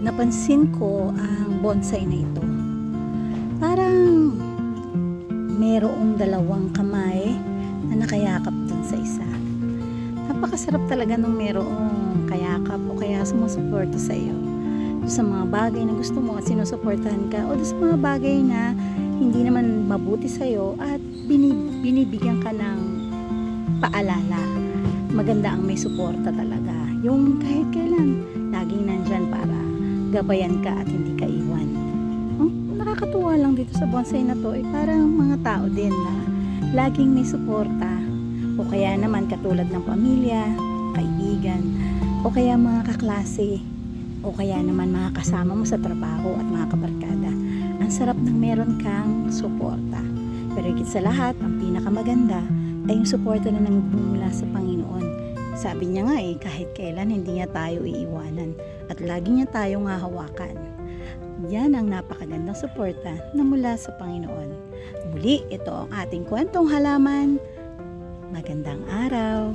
napansin ko ang bonsai na ito. Parang merong dalawang kamay na nakayakap dun sa isa. Napakasarap talaga nung merong kayakap o kaya sumusuporta sa iyo. Sa mga bagay na gusto mo at sinusuportahan ka, o sa mga bagay na hindi naman mabuti sa iyo at binibigyan ka ng paalala. Maganda ang may suporta talaga. Yung kahit kailan, laging nandyan para gabayan ka at hindi ka iwan. Ang nakakatuwa lang dito sa bonsai na to ay parang mga tao din na laging may suporta, o kaya naman katulad ng pamilya, kaibigan, o kaya mga kaklase, o kaya naman mga kasama mo sa trabaho at mga kabarkada. Ang sarap ng meron kang suporta. Pero higit sa lahat, ang pinakamaganda ay yung suporta na nagmumula sa Panginoon. Sabi niya nga kahit kailan hindi niya tayo iiwanan at lagi niya tayong hahawakan. Yan ang napakagandang suporta na mula sa Panginoon. Muli, ito ang ating kwentong halaman. Magandang araw!